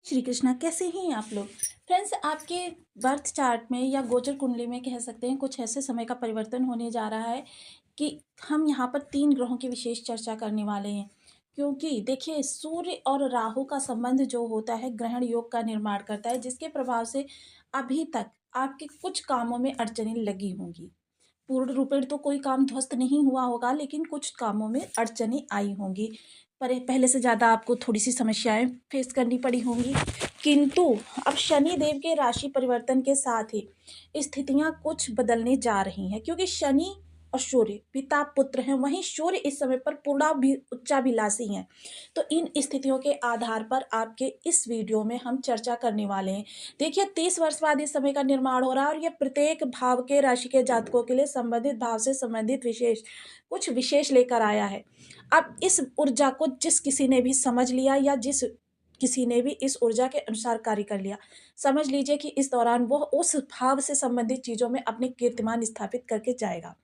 श्री कृष्णा, कैसे हैं आप लोग। फ्रेंड्स, आपके बर्थ चार्ट में या गोचर कुंडली में कह सकते हैं कुछ ऐसे समय का परिवर्तन होने जा रहा है कि हम यहाँ पर 3 ग्रहों की विशेष चर्चा करने वाले हैं। क्योंकि देखिए, सूर्य और राहु का संबंध जो होता है ग्रहण योग का निर्माण करता है, जिसके प्रभाव से अभी तक आपके कुछ कामों में अड़चनें लगी होंगी। पूर्ण रूपेण तो कोई काम ध्वस्त नहीं हुआ होगा, लेकिन कुछ कामों में अड़चनें आई होंगी। पर पहले से ज़्यादा आपको थोड़ी सी समस्याएं फेस करनी पड़ी होंगी। किंतु अब शनि देव के राशि परिवर्तन के साथ ही स्थितियां कुछ बदलने जा रही हैं, क्योंकि शनि और सूर्य पिता पुत्र हैं, वहीं सूर्य इस समय पर पूर्णा भी उच्चाभिलाषी हैं। तो इन स्थितियों के आधार पर आपके इस वीडियो में हम चर्चा करने वाले हैं। देखिए, 30 वर्ष बाद इस समय का निर्माण हो रहा है और ये प्रत्येक भाव के राशि के जातकों के लिए संबंधित भाव से संबंधित कुछ विशेष लेकर आया है। अब इस ऊर्जा को जिस किसी ने भी समझ लिया या जिस किसी ने भी इस ऊर्जा के अनुसार कार्य कर लिया, समझ लीजिए कि इस दौरान वह उस भाव से संबंधित चीजों में अपने कीर्तिमान स्थापित करके जाएगा।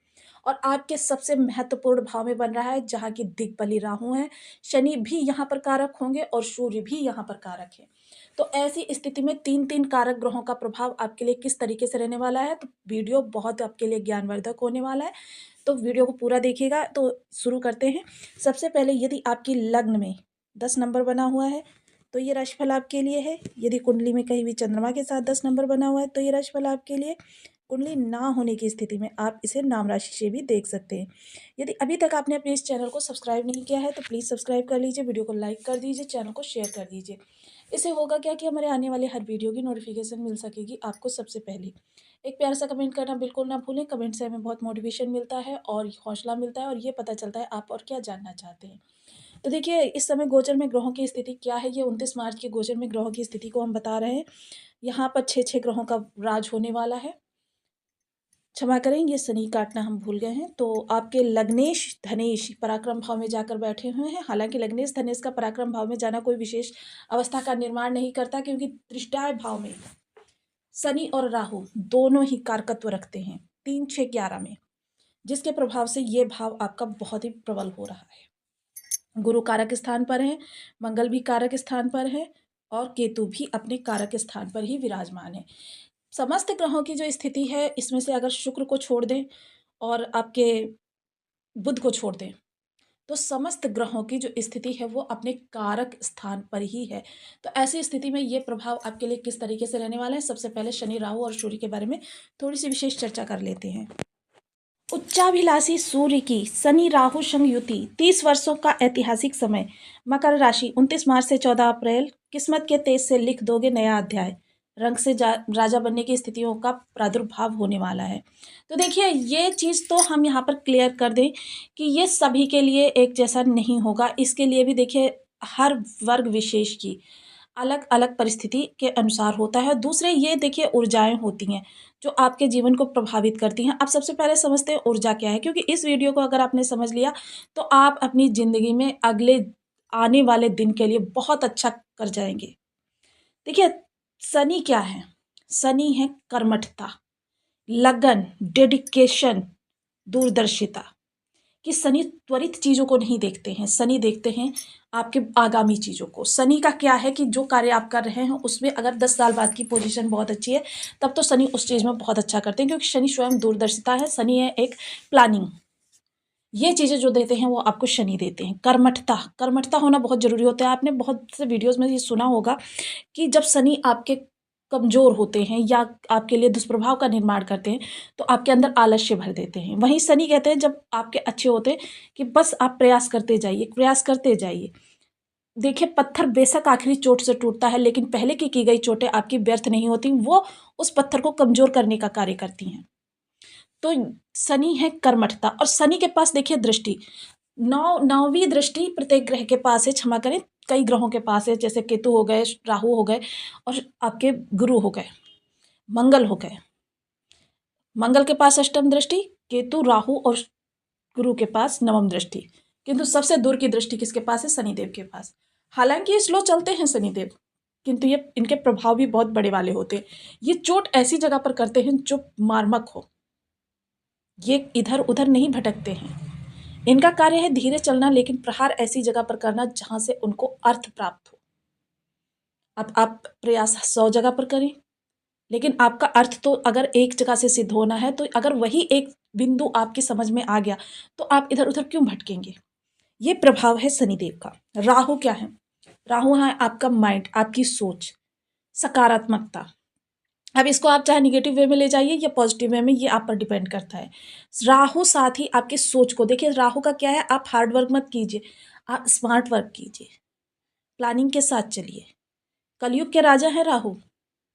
और आपके सबसे महत्वपूर्ण भाव में बन रहा है, जहाँ की दिग्बली राहु है। शनि भी यहाँ पर कारक होंगे और सूर्य भी यहाँ पर कारक है। तो ऐसी स्थिति में 3-3 कारक ग्रहों का प्रभाव आपके लिए किस तरीके से रहने वाला है, तो वीडियो बहुत आपके लिए ज्ञानवर्धक होने वाला है। तो वीडियो को पूरा देखिएगा। तो शुरू करते हैं। सबसे पहले, यदि आपकी लग्न में 10 नंबर बना हुआ है तो ये राशिफल आपके लिए है। यदि कुंडली में कहीं भी चंद्रमा के साथ 10 नंबर बना हुआ है तो ये राशिफल आपके लिए। कुंडली ना होने की स्थिति में आप इसे नाम राशि से भी देख सकते हैं। यदि अभी तक आपने अपने इस चैनल को सब्सक्राइब नहीं किया है तो प्लीज़ सब्सक्राइब कर लीजिए, वीडियो को लाइक कर दीजिए, चैनल को शेयर कर दीजिए। इससे होगा क्या कि हमारे आने वाले हर वीडियो की नोटिफिकेशन मिल सकेगी आपको सबसे पहले। एक प्यारा सा कमेंट करना बिल्कुल ना भूलें। कमेंट से हमें बहुत मोटिवेशन मिलता है और हौसला मिलता है, और ये पता चलता है आप और क्या जानना चाहते हैं। तो देखिए, इस समय गोचर में ग्रहों की स्थिति क्या है, ये 29 मार्च के गोचर में ग्रहों की स्थिति को हम बता रहे हैं। यहाँ पर 6 ग्रहों का राज होने वाला है। क्षमा करें, ये शनि काटना हम भूल गए हैं। तो आपके लग्नेश धनेश पराक्रम भाव में जाकर बैठे हुए हैं। हालांकि लग्नेश धनेश का पराक्रम भाव में जाना कोई विशेष अवस्था का निर्माण नहीं करता, क्योंकि दृष्टाय भाव में शनि और राहु दोनों ही कारकत्व रखते हैं 3, 6, 11 में, जिसके प्रभाव से ये भाव आपका बहुत ही प्रबल हो रहा है। गुरु कारक स्थान पर है, मंगल भी कारक स्थान पर है, और केतु भी अपने कारक स्थान पर ही विराजमान है। समस्त ग्रहों की जो स्थिति है, इसमें से अगर शुक्र को छोड़ दें और आपके बुध को छोड़ दें, तो समस्त ग्रहों की जो स्थिति है वो अपने कारक स्थान पर ही है। तो ऐसी स्थिति में ये प्रभाव आपके लिए किस तरीके से रहने वाला है, सबसे पहले शनि राहु और सूर्य के बारे में थोड़ी सी विशेष चर्चा कर लेते हैं। उच्चाभिलाषी सूर्य की शनि राहु संग युति 30 वर्षों का ऐतिहासिक समय। मकर राशि 29 मार्च से 14 अप्रैल। किस्मत के तेज से लिख दोगे नया अध्याय। रंग से राजा बनने की स्थितियों का प्रादुर्भाव होने वाला है। तो देखिए, ये चीज़ तो हम यहाँ पर क्लियर कर दें कि ये सभी के लिए एक जैसा नहीं होगा। इसके लिए भी देखिए, हर वर्ग विशेष की अलग अलग परिस्थिति के अनुसार होता है। दूसरे, ये देखिए, ऊर्जाएं होती हैं जो आपके जीवन को प्रभावित करती हैं। अब सबसे पहले समझते हैं ऊर्जा क्या है, क्योंकि इस वीडियो को अगर आपने समझ लिया तो आप अपनी ज़िंदगी में अगले आने वाले दिन के लिए बहुत अच्छा कर जाएंगे। देखिए, शनि क्या है? शनि है कर्मठता, लगन, डेडिकेशन, दूरदर्शिता। कि शनि त्वरित चीज़ों को नहीं देखते हैं, शनि देखते हैं आपके आगामी चीज़ों को। शनि का क्या है कि जो कार्य आप कर रहे हैं उसमें अगर 10 साल बाद की पोजीशन बहुत अच्छी है, तब तो शनि उस चीज़ में बहुत अच्छा करते हैं, क्योंकि शनि स्वयं दूरदर्शिता है। शनि है एक प्लानिंग। ये चीज़ें जो देते हैं वो आपको शनि देते हैं। कर्मठता, कर्मठता होना बहुत ज़रूरी होता है। आपने बहुत से वीडियोज़ में ये सुना होगा कि जब शनि आपके कमज़ोर होते हैं या आपके लिए दुष्प्रभाव का निर्माण करते हैं, तो आपके अंदर आलस्य भर देते हैं। वहीं शनि कहते हैं जब आपके अच्छे होते हैं कि बस आप प्रयास करते जाइए, प्रयास करते जाइए। देखिए, पत्थर बेशक आखिरी चोट से टूटता है, लेकिन पहले की गई चोटें आपकी व्यर्थ नहीं होती, वो उस पत्थर को कमज़ोर करने का कार्य करती हैं। तो शनि है कर्मठता, और शनि के पास देखिए दृष्टि, 9वीं दृष्टि प्रत्येक ग्रह के पास है। क्षमा करें, कई ग्रहों के पास है, जैसे केतु हो गए, राहु हो गए, और आपके गुरु हो गए, मंगल हो गए। मंगल के पास अष्टम दृष्टि, केतु, राहु और गुरु के पास नवम दृष्टि। किंतु सबसे दूर की दृष्टि किसके पास है? शनिदेव के पास। हालांकि ये स्लो चलते हैं शनिदेव, किंतु ये इनके प्रभाव भी बहुत बड़े वाले होते हैं। ये चोट ऐसी जगह पर करते हैं जो मार्मक हो। ये इधर उधर नहीं भटकते हैं। इनका कार्य है धीरे चलना, लेकिन प्रहार ऐसी जगह पर करना जहां से उनको अर्थ प्राप्त हो। अब आप प्रयास 100 जगह पर करें, लेकिन आपका अर्थ तो अगर एक जगह से सिद्ध होना है, तो अगर वही एक बिंदु आपकी समझ में आ गया, तो आप इधर-उधर क्यों भटकेंगे? ये प्रभाव है शनिदेव का। राहु क्या है? राहु है आपका माइंड, आपकी सोच, सकारात्मकता। अब इसको आप चाहे नेगेटिव वे में ले जाइए या पॉजिटिव वे में, ये आप पर डिपेंड करता है। राहु साथ ही आपकी सोच को देखिए, राहु का क्या है, आप हार्ड वर्क मत कीजिए, आप स्मार्ट वर्क कीजिए, प्लानिंग के साथ चलिए। कलयुग के राजा है राहु,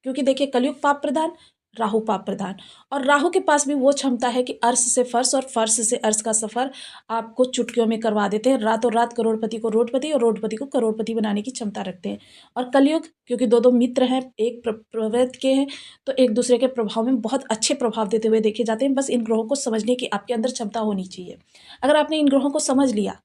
क्योंकि देखिए कलयुग पाप प्रधान, राहु पाप प्रधान, और राहु के पास भी वो क्षमता है कि अर्श से फर्श और फर्श से अर्श का सफर आपको चुटकियों में करवा देते हैं। रातों रात करोड़पति को रोडपति और रोडपति को करोड़पति बनाने की क्षमता रखते हैं। और कलयुग, क्योंकि दो दो मित्र हैं, एक प्रवृत्ति के हैं, तो एक दूसरे के प्रभाव में बहुत अच्छे प्रभाव देते हुए देखे जाते हैं। बस इन ग्रहों को समझने की आपके अंदर क्षमता होनी चाहिए। अगर आपने इन ग्रहों को समझ लिया,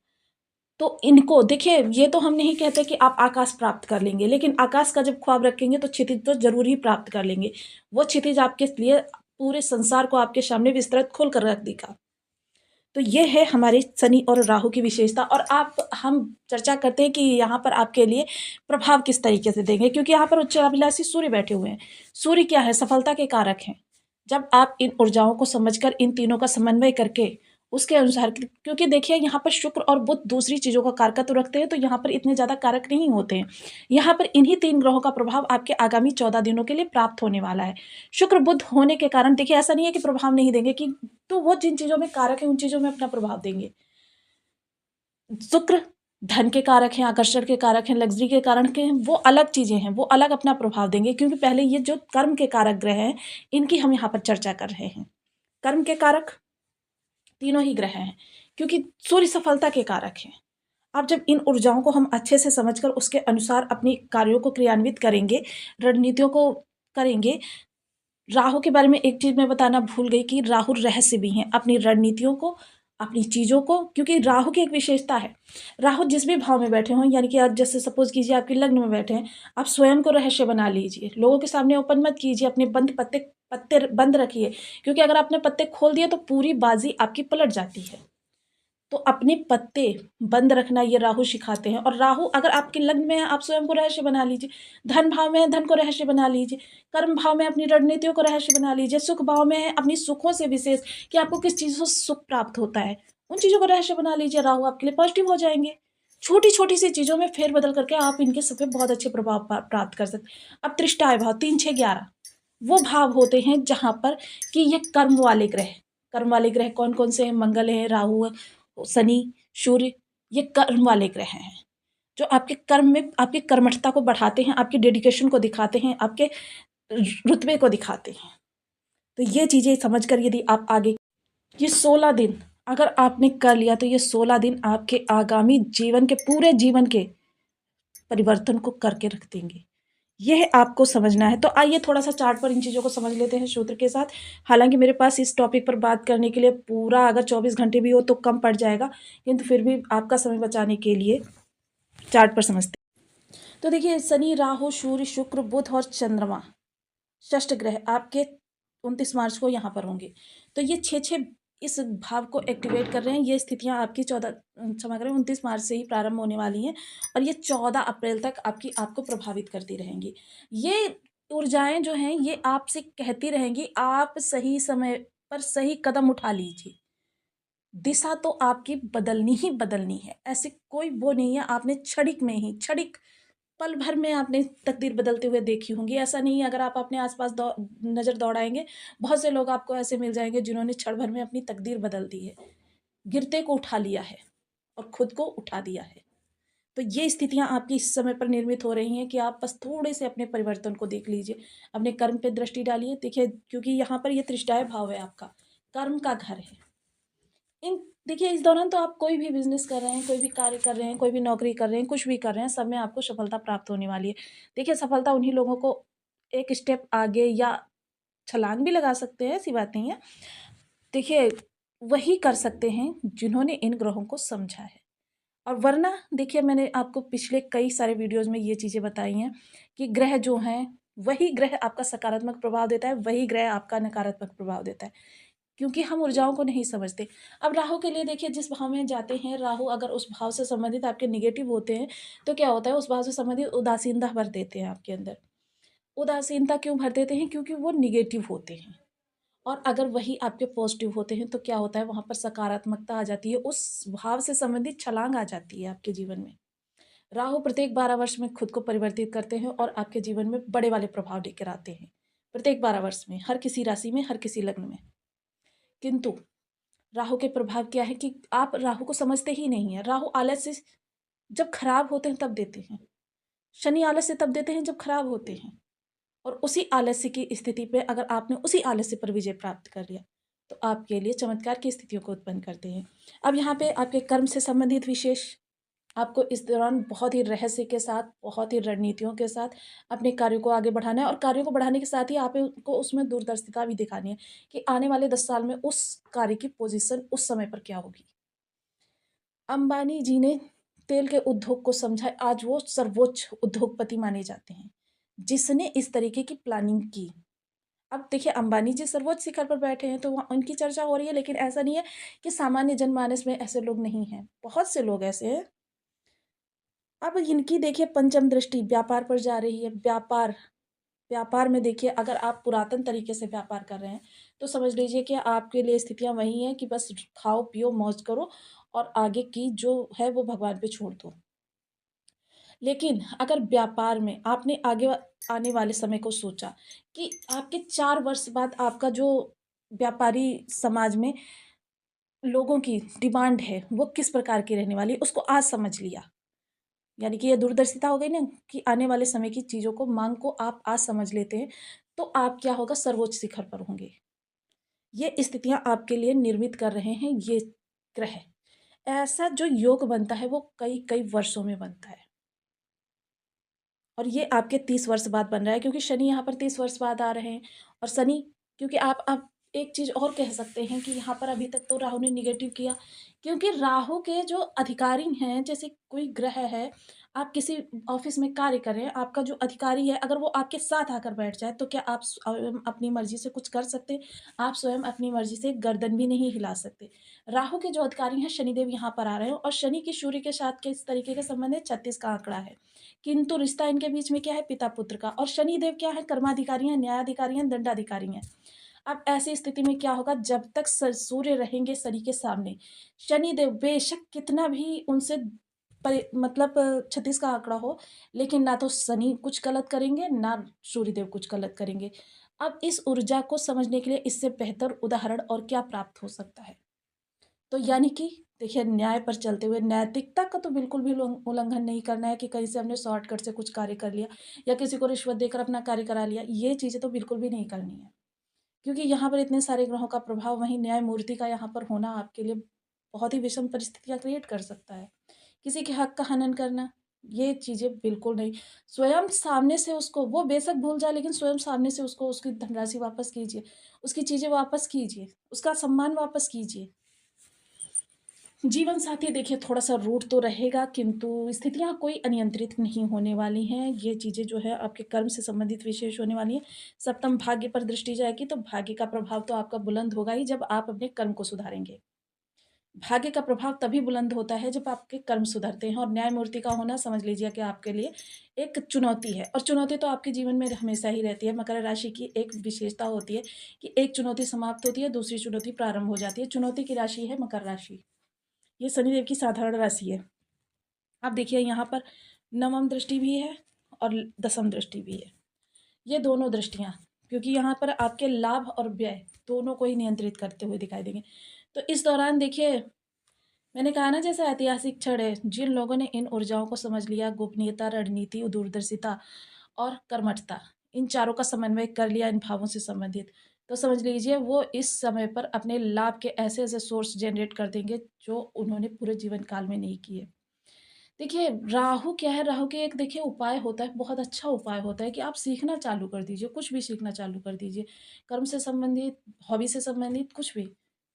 तो इनको देखिए, ये तो हम नहीं कहते कि आप आकाश प्राप्त कर लेंगे, लेकिन आकाश का जब ख्वाब रखेंगे तो क्षितिज तो जरूर ही प्राप्त कर लेंगे। वो क्षितिज आपके लिए पूरे संसार को आपके सामने विस्तृत खोल कर रख देगा। तो ये है हमारे शनि और राहु की विशेषता। और आप हम चर्चा करते हैं कि यहाँ पर आपके लिए प्रभाव किस तरीके से देंगे, क्योंकि यहाँ पर उच्चाभिलाषी सूर्य बैठे हुए हैं। सूर्य क्या है? सफलता के कारक हैं। जब आप इन ऊर्जाओं को समझकर इन तीनों का समन्वय करके उसके अनुसार, क्योंकि देखिए यहाँ पर शुक्र और बुध दूसरी चीजों का कारकत्व रखते हैं, तो यहाँ पर इतने ज्यादा कारक नहीं होते हैं। यहाँ पर इन्हीं तीन ग्रहों का प्रभाव आपके आगामी 14 दिनों के लिए प्राप्त होने वाला है। शुक्र बुध होने के कारण देखिए, ऐसा नहीं है कि प्रभाव नहीं देंगे, कि तो वो जिन चीजों में कारक है उन चीजों में अपना प्रभाव देंगे। शुक्र धन के कारक हैं, आकर्षण के कारक हैं, लग्जरी के कारक हैं, वो अलग चीजें हैं, वो अलग अपना प्रभाव देंगे। क्योंकि पहले ये जो कर्म के कारक ग्रह हैं, इनकी हम यहाँ पर चर्चा कर रहे हैं। कर्म के कारक तीनों ही ग्रह हैं, क्योंकि सूर्य सफलता के कारक हैं। अब जब इन ऊर्जाओं को हम अच्छे से समझकर उसके अनुसार अपनी कार्यों को क्रियान्वित करेंगे, रणनीतियों को करेंगे। राहु के बारे में एक चीज मैं बताना भूल गई कि राहु रहस्य भी हैं अपनी रणनीतियों को, अपनी चीजों को। क्योंकि राहु की एक विशेषता है, राहु जिस भी भाव में बैठे हों, यानी कि आज जैसे सपोज कीजिए आपके लग्न में बैठे हैं, आप स्वयं को रहस्य बना लीजिए, लोगों के सामने ओपन मत कीजिए, अपने बंद पत्ते पत्ते बंद रखिए। क्योंकि अगर आपने पत्ते खोल दिए तो पूरी बाजी आपकी पलट जाती है। तो अपने पत्ते बंद रखना ये राहु सिखाते हैं। और राहु अगर आपके लग्न में है, आप स्वयं को रहस्य बना लीजिए। धन भाव में है, धन को रहस्य बना लीजिए। कर्म भाव में अपनी रणनीतियों को रहस्य बना लीजिए। सुख भाव में है, अपनी सुखों से विशेष कि आपको किस चीज से सुख प्राप्त होता है, उन चीजों को रहस्य बना लीजिए। राहु आपके लिए पॉजिटिव हो जाएंगे। छोटी छोटी सी चीजों में फेरबदल करके आप इनके सब पे बहुत अच्छे प्रभाव प्राप्त कर सकते हैं। अब त्रिष्टाय भाव 3, 6, 11 वो भाव होते हैं जहां पर कि ये कर्म वाले ग्रह, कर्म वाले ग्रह कौन कौन से हैं? मंगल है, राहु, शनि, सूर्य, ये कर्म वाले ग्रह हैं, जो आपके कर्म में आपकी कर्मठता को बढ़ाते हैं, आपकी डेडिकेशन को दिखाते हैं, आपके रुतबे को दिखाते हैं। तो ये चीजें समझकर यदि आप आगे ये 16 दिन अगर आपने कर लिया, तो ये 16 दिन आपके आगामी जीवन के पूरे जीवन के परिवर्तन को करके रख देंगे। यह आपको समझना है। तो आइए थोड़ा सा चार्ट पर इन चीज़ों को समझ लेते हैं सूत्र के साथ। हालांकि मेरे पास इस टॉपिक पर बात करने के लिए पूरा अगर 24 घंटे भी हो तो कम पड़ जाएगा, किंतु फिर भी आपका समय बचाने के लिए चार्ट पर समझते हैं। तो देखिए, शनि, राहु, सूर्य, शुक्र, बुध और चंद्रमा षष्ठ ग्रह आपके 29 मार्च को यहाँ पर होंगे। तो ये 6 इस भाव को एक्टिवेट कर रहे हैं। ये स्थितियाँ आपकी 29 मार्च से ही प्रारंभ होने वाली हैं, और ये 14 अप्रैल तक आपको प्रभावित करती रहेंगी। ये ऊर्जाएं जो हैं, ये आपसे कहती रहेंगी आप सही समय पर सही कदम उठा लीजिए। दिशा तो आपकी बदलनी ही बदलनी है। ऐसे कोई वो नहीं है, आपने क्षणिक पल भर में आपने तकदीर बदलते हुए देखी होंगी। ऐसा नहीं है, अगर आप अपने आसपास नज़र दौड़ाएंगे, बहुत से लोग आपको ऐसे मिल जाएंगे जिन्होंने क्षण भर में अपनी तकदीर बदल दी है, गिरते को उठा लिया है और खुद को उठा दिया है। तो ये स्थितियां आपकी इस समय पर निर्मित हो रही हैं कि आप बस थोड़े से अपने परिवर्तन को देख लीजिए, अपने कर्म पे दृष्टि डालिए। देखिए, क्योंकि यहाँ पर ये त्रिष्टाय भाव है, आपका कर्म का घर है। इन देखिए, इस दौरान तो आप कोई भी बिजनेस कर रहे हैं, कोई भी कार्य कर रहे हैं, कोई भी नौकरी कर रहे हैं, कुछ भी कर रहे हैं, सब में आपको सफलता प्राप्त होने वाली है। देखिए, सफलता उन्हीं लोगों को एक स्टेप आगे या छलांग भी लगा सकते हैं, ऐसी बात नहीं है। देखिए, वही कर सकते हैं जिन्होंने इन ग्रहों को समझा है। और वरना देखिए, मैंने आपको पिछले कई सारे वीडियोज़ में ये चीज़ें बताई हैं कि ग्रह जो हैं, वही ग्रह आपका सकारात्मक प्रभाव देता है, वही ग्रह आपका नकारात्मक प्रभाव देता है। क्योंकि हम ऊर्जाओं को नहीं समझते। अब राहु के लिए देखिए जिस भाव में जाते हैं, राहु अगर उस भाव से संबंधित आपके नेगेटिव होते हैं, तो क्या होता है उस भाव से संबंधित उदासीनता भर देते हैं आपके अंदर। उदासीनता क्यों भर देते हैं? क्योंकि वो नेगेटिव होते हैं। और अगर वही आपके पॉजिटिव होते हैं तो क्या होता है, वहाँ पर सकारात्मकता आ जाती है, उस भाव से संबंधित छलांग आ जाती है आपके जीवन में। राहु प्रत्येक 12 वर्ष में खुद को परिवर्तित करते हैं और आपके जीवन में बड़े वाले प्रभाव लेकर आते हैं। प्रत्येक 12 वर्ष में, हर किसी राशि में, हर किसी लग्न में। किंतु राहु के प्रभाव क्या है कि आप राहु को समझते ही नहीं है। राहु आलस्य जब खराब होते हैं तब देते हैं। शनि आलस्य तब देते हैं जब खराब होते हैं। और उसी आलस्य की स्थिति पे अगर आपने उसी आलस्य पर विजय प्राप्त कर लिया, तो आपके लिए चमत्कार की स्थितियों को उत्पन्न करते हैं। अब यहाँ पे आपके कर्म से संबंधित विशेष आपको इस दौरान बहुत ही रहस्य के साथ, बहुत ही रणनीतियों के साथ अपने कार्यों को आगे बढ़ाना है और कार्यों को बढ़ाने के साथ ही आपको उसमें दूरदर्शिता भी दिखानी है कि आने वाले 10 साल में उस कार्य की पोज़ीशन उस समय पर क्या होगी। अंबानी जी ने तेल के उद्योग को समझा, आज वो सर्वोच्च उद्योगपति माने जाते हैं, जिसने इस तरीके की प्लानिंग की। अब देखिए अंबानी जी सर्वोच्च शिखर पर बैठे हैं तो वहाँ उनकी चर्चा हो रही है, लेकिन ऐसा नहीं है कि सामान्य जनमानस में ऐसे लोग नहीं हैं, बहुत से लोग ऐसे हैं। अब इनकी देखिए पंचम दृष्टि व्यापार पर जा रही है। व्यापार व्यापार में देखिए अगर आप पुरातन तरीके से व्यापार कर रहे हैं, तो समझ लीजिए कि आपके लिए स्थितियाँ वही हैं कि बस खाओ, पियो, मौज करो और आगे की जो है वो भगवान पे छोड़ दो। लेकिन अगर व्यापार में आपने आने वाले समय को सोचा कि आपके 4 वर्ष बाद आपका जो व्यापारी समाज में लोगों की डिमांड है, वो किस प्रकार की रहने वाली है, उसको आज समझ लिया। यानी कि ये दूरदर्शिता हो गई ना कि आने वाले समय की चीज़ों को, माँग को आप आज समझ लेते हैं, तो आप क्या होगा सर्वोच्च शिखर पर होंगे। ये स्थितियाँ आपके लिए निर्मित कर रहे हैं ये ग्रह। ऐसा जो योग बनता है वो कई-कई वर्षों में बनता है और ये आपके 30 वर्ष बाद बन रहा है क्योंकि शनि यहाँ पर 30 वर्ष बाद आ रहे हैं और शनि क्योंकि आप एक चीज़ और कह सकते हैं कि यहाँ पर अभी तक तो राहु ने नेगेटिव किया क्योंकि राहु के जो अधिकारी हैं, जैसे कोई ग्रह है, आप किसी ऑफ़िस में कार्य कर रहे हैं, आपका जो अधिकारी है अगर वो आपके साथ आकर बैठ जाए, तो क्या आप स्वयं अपनी मर्ज़ी से कुछ कर सकते हैं? आप स्वयं अपनी मर्ज़ी से गर्दन भी नहीं हिला सकते। राहु के जो अधिकारी हैं शनिदेव यहाँ पर आ रहे हैं और शनि की सूर्य के साथ किस तरीके का संबंध है? 36 का आँकड़ा है। किंतु रिश्ता इनके बीच में क्या है? पिता-पुत्र का। और शनिदेव क्या है? कर्माधिकारी हैं, न्यायाधिकारी हैं, दंडाधिकारी हैं। अब ऐसी स्थिति में क्या होगा, जब तक सूर्य रहेंगे शनि के सामने, शनिदेव बेशक कितना भी उनसे मतलब 36 का आंकड़ा हो, लेकिन ना तो शनि कुछ गलत करेंगे, ना सूर्यदेव कुछ गलत करेंगे। अब इस ऊर्जा को समझने के लिए इससे बेहतर उदाहरण और क्या प्राप्त हो सकता है? तो यानी कि देखिए न्याय पर चलते हुए नैतिकता का तो बिल्कुल भी उल्लंघन नहीं करना है कि कहीं से हमने शॉर्टकट से कुछ कार्य कर लिया या किसी को रिश्वत देकर अपना कार्य करा लिया, ये चीज़ें तो बिल्कुल भी नहीं करनी है। क्योंकि यहाँ पर इतने सारे ग्रहों का प्रभाव, वहीं न्यायमूर्ति का यहाँ पर होना आपके लिए बहुत ही विषम परिस्थितियाँ क्रिएट कर सकता है। किसी के हक का हनन करना, ये चीज़ें बिल्कुल नहीं। स्वयं सामने से उसको वो बेशक भूल जाए, लेकिन स्वयं सामने से उसको उसकी धनराशि वापस कीजिए, उसकी चीज़ें वापस कीजिए, उसका सम्मान वापस कीजिए। जीवन साथी देखिए थोड़ा-सा रूड तो रहेगा, किंतु स्थितियाँ कोई अनियंत्रित नहीं होने वाली हैं। ये चीज़ें जो है आपके कर्म से संबंधित विशेष होने वाली हैं। सप्तम भाग्य पर दृष्टि जाएगी तो भाग्य का प्रभाव तो आपका बुलंद होगा ही जब आप अपने कर्म को सुधारेंगे। भाग्य का प्रभाव तभी बुलंद होता है जब आपके कर्म सुधरते हैं और न्यायमूर्ति का होना समझ लीजिए कि आपके लिए एक चुनौती है और चुनौती तो आपके जीवन में हमेशा ही रहती है। मकर राशि की एक विशेषता होती है कि एक चुनौती समाप्त होती है, दूसरी चुनौती प्रारंभ हो जाती है। चुनौती की राशि है मकर राशि। ये शनिदेव की साधारण राशि है। अब देखिए यहाँ पर नवम दृष्टि भी है और दसम दृष्टि भी है। ये दोनों दृष्टियाँ, क्योंकि यहाँ पर आपके लाभ और व्यय दोनों को ही नियंत्रित करते हुए दिखाई देंगे। तो इस दौरान देखिए मैंने कहा ना जैसे ऐतिहासिक क्षण है, जिन लोगों ने इन ऊर्जाओं को समझ लिया, गोपनीयता, रणनीति, दूरदर्शिता और कर्मठता, इन चारों का समन्वय कर लिया इन भावों से संबंधित, तो समझ लीजिए वो इस समय पर अपने लाभ के ऐसे-ऐसे सोर्स जनरेट कर देंगे, जो उन्होंने पूरे जीवन काल में नहीं किए। देखिए, राहु क्या है, राहु के एक देखिए उपाय होता है, बहुत अच्छा उपाय होता है कि आप सीखना चालू कर दीजिए, कुछ भी सीखना चालू कर दीजिए। कर्म से संबंधित, हॉबी से संबंधित कुछ भी।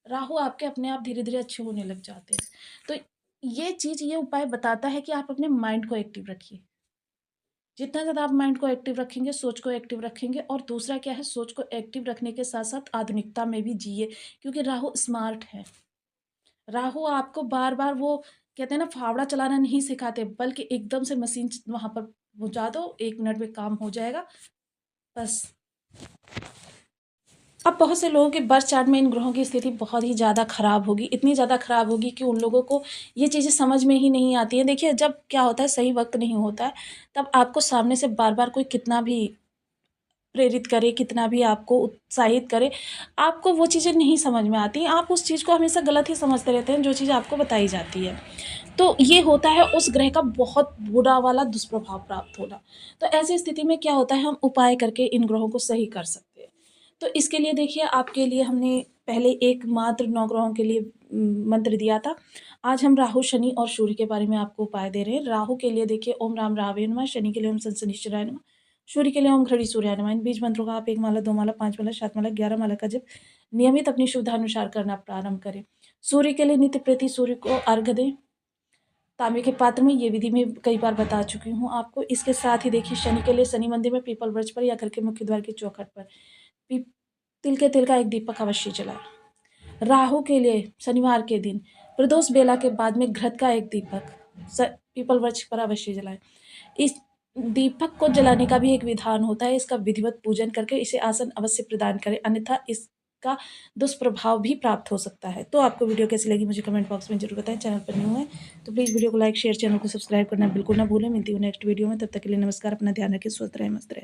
राहु आपके अपने आप धीरे-धीरे अच्छे होने लग जाते हैं। तो ये चीज़, ये उपाय बताता है कि आप अपने माइंड को एक्टिव रखिए। जितना ज़्यादा आप माइंड को एक्टिव रखेंगे, सोच को एक्टिव रखेंगे, और दूसरा क्या है, सोच को एक्टिव रखने के साथ-साथ आधुनिकता में भी जिए, क्योंकि राहु स्मार्ट है। राहु आपको बार-बार वो कहते हैं ना फावड़ा चलाना नहीं सिखाते, बल्कि एकदम से मशीन वहाँ पर पहुँचा दो, 1 मिनट में काम हो जाएगा, बस। अब बहुत से लोगों के बर्थ चार्ट में इन ग्रहों की स्थिति बहुत ही ज़्यादा खराब होगी, इतनी ज़्यादा खराब होगी कि उन लोगों को ये चीज़ें समझ में ही नहीं आती हैं। देखिए, जब क्या होता है, सही वक़्त नहीं होता है, तब आपको सामने से बार-बार कोई कितना भी प्रेरित करे, कितना भी आपको उत्साहित करे, आपको वो चीज़ें नहीं समझ में आती। आप उस चीज़ को हमेशा गलत ही समझते रहते हैं, जो चीज़ आपको बताई जाती है। तो ये होता है उस ग्रह का बहुत बुरा वाला दुष्प्रभाव प्राप्त होना। तो ऐसी स्थिति में क्या होता है, हम उपाय करके इन ग्रहों को सही कर सकते हैं। तो इसके लिए देखिए, आपके लिए हमने पहले एकमात्र 9 ग्रहों के लिए मंत्र दिया था। आज हम राहु, शनि और सूर्य के बारे में आपको उपाय दे रहे हैं। राहु के लिए देखिए, ओम राम रावये नमः, शनि के लिए ओम शनशनिश्चराय नमः, सूर्य के लिए ओम घड़ी सूर्याय नमः। इन बीज मंत्रों का आप 1 माला, 2 माला, 5 माला, 7 माला, 11 माला का जप नियमित अपनी सुविधानुसार करना प्रारंभ करें। सूर्य के लिए नित्य प्रति सूर्य को अर्घ्य दें, तांबे के पात्र में। ये विधि मैं कई बार बता चुकी हूँ आपको। इसके साथ ही देखिए, शनि के लिए शनि मंदिर में, पीपल वृक्ष पर या घर के मुख्य द्वार की चौखट पर पी तिल के तेल का एक दीपक अवश्य जलाएँ। राहु के लिए शनिवार के दिन प्रदोष बेला के बाद में घृत का एक दीपक पीपल वृक्ष पर अवश्य जलाएँ। इस दीपक को जलाने का भी एक विधान होता है, इसका विधिवत पूजन करके इसे आसन अवश्य प्रदान करें, अन्यथा इसका दुष्प्रभाव भी प्राप्त हो सकता है। तो आपको वीडियो कैसी लगी मुझे कमेंट बॉक्स में ज़रूर बताएं। चैनल पर न्यू है तो प्लीज़ वीडियो को लाइक, शेयर, चैनल को सब्सक्राइब करना बिल्कुल ना भूलें। मिलती हूँ नेक्स्ट वीडियो में, तब तक के लिए नमस्कार। अपना ध्यान रखें, स्वस्थ रहें, मस्त रहें।